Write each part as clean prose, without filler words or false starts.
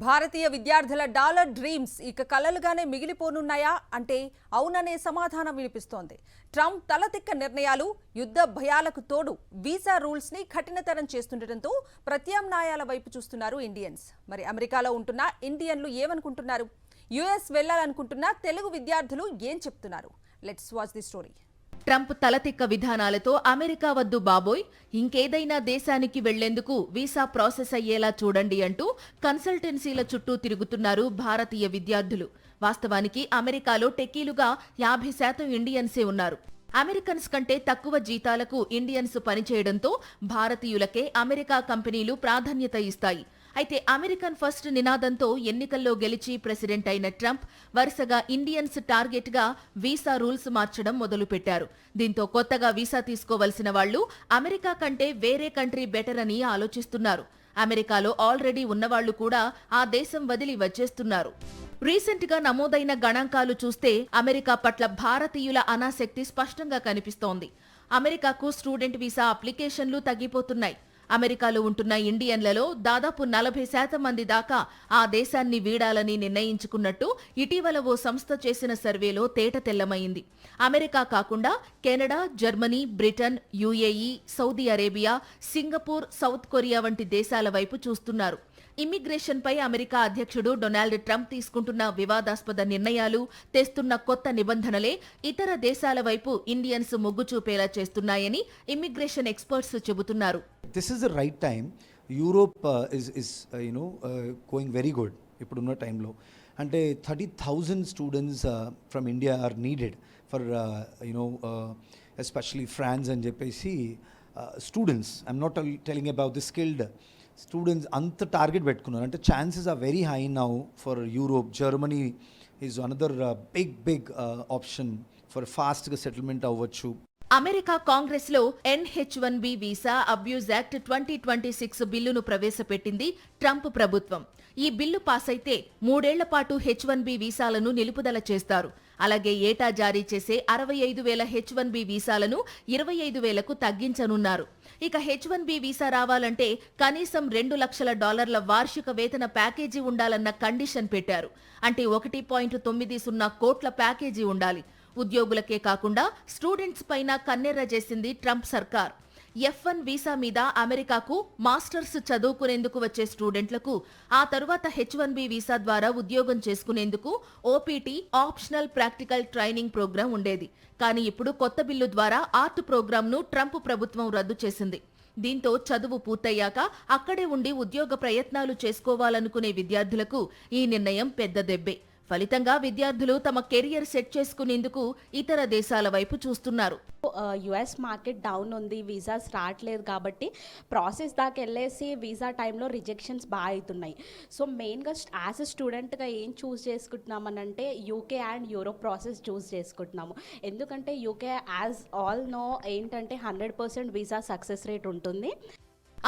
భారతీయ విద్యార్థుల dollar dreams ఇక కలలుగానే మిగిలిపోనున్నాయా అంటే అవుననే సమాధానం వినిపిస్తోంది. ట్రంప్ తలతిక్క నిర్ణయాలు, యుద్ధ భయాలకు తోడు వీసా రూల్స్ ని కఠినతరం చేస్తుండటంతో ప్రత్యామ్నాయాల వైపు చూస్తున్నారు ఇండియన్స్. మరి అమెరికాలో ఉంటున్న ఇండియన్లు ఏమనుకుంటున్నారు? యుఎస్ వెళ్లాలనుకుంటున్న తెలుగు విద్యార్థులు ఏం చెప్తున్నారు? Let's watch the story. Trump తలతిక్క విధానాలతో అమెరికా వద్దు బాబోయ్, ఇంకేదైనా దేశానికి వెళ్లేందుకు వీసా ప్రాసెస్ అయ్యేలా చూడండి అంటూ కన్సల్టెన్సీల చుట్టూ తిరుగుతున్నారు భారతీయ విద్యార్థులు. వాస్తవానికి అమెరికాలో టెక్కీలుగా 50% ఇండియన్సే ఉన్నారు. అమెరికన్స్ కంటే తక్కువ జీతాలకు ఇండియన్స్ పనిచేయడంతో భారతీయులకే అమెరికా కంపెనీలు ప్రాధాన్యత ఇస్తాయి. అయితే అమెరికన్ ఫస్ట్ నినాదంతో ఎన్నికల్లో గెలిచి ప్రెసిడెంట్ అయిన ట్రంప్ వరుసగా ఇండియన్స్ టార్గెట్ గా వీసా రూల్స్ మార్చడం మొదలుపెట్టారు. దీంతో కొత్తగా వీసా తీసుకోవలసిన వాళ్లు అమెరికా కంటే వేరే కంట్రీ బెటర్ అని ఆలోచిస్తున్నారు. అమెరికాలో ఆల్రెడీ ఉన్నవాళ్లు కూడా ఆ దేశం వదిలి వచ్చేస్తున్నారు. రీసెంట్ గా నమోదైన గణాంకాలు చూస్తే అమెరికా పట్ల భారతీయుల అనాసక్తి స్పష్టంగా కనిపిస్తోంది. అమెరికాకు స్టూడెంట్ వీసా అప్లికేషన్లు తగ్గిపోతున్నాయి. అమెరికాలో ఉంటున్న ఇండియన్లలో దాదాపు 40% మంది దాకా ఆ దేశాన్ని వీడాలని నిర్ణయించుకున్నట్టు ఇటీవల ఓ సంస్థ చేసిన సర్వేలో తేటతెల్లమైంది. అమెరికా కాకుండా Canada, Germany, Britain, UAE, Saudi Arabia, Singapore, south Korea వంటి దేశాల వైపు చూస్తున్నారు. ఇమ్మిగ్రేషన్ పై అమెరికా అధ్యక్షుడు డొనాల్డ్ ట్రంప్ తీసుకుంటున్న వివాదాస్పద నిర్ణయాలు, తెస్తున్న కొత్త నిబంధనలే ఇతర దేశాల వైపు ఇండియన్స్ మొగ్గు చూపేలా చేస్తున్నాయని ఇమ్మిగ్రేషన్ ఎక్స్పర్ట్స్ చెబుతున్నారు. This is the right time. Europe is going very good. ఇప్పుడున్న టైంలో అంటే 30,000 students from India are needed for especially France అని చెప్పేసి students. I'm not telling about the skilled students. అంత టార్గెట్ పెట్టుకున్నారు అంటే chances are very high now for Europe. Germany is another big option for ఫాస్ట్గా settlement అవ్వచ్చు. America Congress లో NH-1B visa abuse act 2026 బిల్లును ప్రవేశపెట్టింది ట్రంప్ ప్రభుత్వం. ఈ బిల్లు పాస్ అయితే 3 ఏళ్ల పాటు H-1B వీసాలను నిలుపుదల చేస్తారు. అలాగే ఏటా జారీ చేసే 65,000 H-1B వీసాలను 25,000కు తగ్గించనున్నారు. ఇక H-1B వీసా రావాలంటే కనీసం $2 లక్షల వార్షిక వేతన ప్యాకేజీ ఉండాలన్న కండిషన్ పెట్టారు. అంటే 1.90 కోట్ల ప్యాకేజీ ఉండాలి. ఉద్యోగులకే కాకుండా స్టూడెంట్స్ పైన కన్నెర్ర చేసింది ట్రంప్ సర్కార్. F-1 వీసా మీద అమెరికాకు మాస్టర్స్ చదువుకునేందుకు వచ్చే స్టూడెంట్లకు ఆ తరువాత H-1B వీసా ద్వారా ఉద్యోగం చేసుకునేందుకు OPT optional practical training programme ఉండేది. కానీ ఇప్పుడు కొత్త బిల్లు ద్వారా ఆర్ట్ ప్రోగ్రాంను ట్రంప్ ప్రభుత్వం రద్దు చేసింది. దీంతో చదువు పూర్తయ్యాక అక్కడే ఉండి ఉద్యోగ ప్రయత్నాలు చేసుకోవాలనుకునే విద్యార్థులకు ఈ నిర్ణయం పెద్ద దెబ్బే. ఫలితంగా విద్యార్థులు తమ కెరియర్ సెట్ చేసుకునేందుకు ఇతర దేశాల వైపు చూస్తున్నారు. యుఎస్ మార్కెట్ డౌన్ ఉంది, వీసాస్ రావట్లేదు కాబట్టి ప్రాసెస్ దాకా వెళ్ళేసి వీసా టైంలో రిజెక్షన్స్ బాగా అవుతున్నాయి. సో మెయిన్గా యాజ్ ఎ స్టూడెంట్గా ఏం చూస్ చేసుకుంటున్నామనంటే యూకే అండ్ యూరోప్ ప్రాసెస్ చూస్ చేసుకుంటున్నాము. ఎందుకంటే యూకే యాజ్ ఆల్ నో ఏంటంటే 100% వీసా సక్సెస్ రేట్ ఉంటుంది.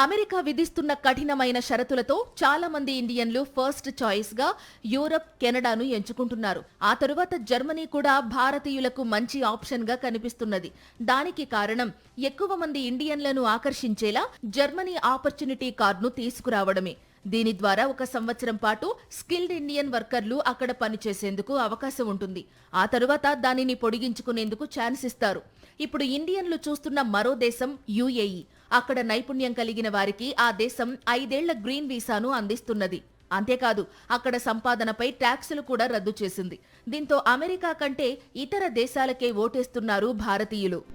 అమెరికా విధిస్తున్న కఠినమైన షరతులతో చాలా మంది ఇండియన్లు ఫస్ట్ చాయిస్ గా యూరప్, కెనడాను ఎంచుకుంటున్నారు. ఆ తరువాత జర్మనీ కూడా భారతీయులకు మంచి ఆప్షన్ గా కనిపిస్తున్నది. దానికి కారణం ఎక్కువ మంది ఇండియన్లను ఆకర్షించేలా జర్మనీ ఆపర్చునిటీ కార్డును తీసుకురావడమే. దీని ద్వారా 1 సంవత్సరం పాటు స్కిల్డ్ ఇండియన్ వర్కర్లు అక్కడ పనిచేసేందుకు అవకాశం ఉంటుంది. ఆ తరువాత దానిని పొడిగించుకునేందుకు ఛాన్స్ ఇస్తారు. ఇప్పుడు ఇండియన్లు చూస్తున్న మరో దేశం యుఏఈ. అక్కడ నైపుణ్యం కలిగిన వారికి ఆ దేశం 5 ఏళ్ల గ్రీన్ వీసాను అందిస్తున్నది. అంతేకాదు అక్కడ సంపాదనపై ట్యాక్సులు కూడా రద్దు చేసింది. దీంతో అమెరికా కంటే ఇతర దేశాలకే ఓటేస్తున్నారు భారతీయులు.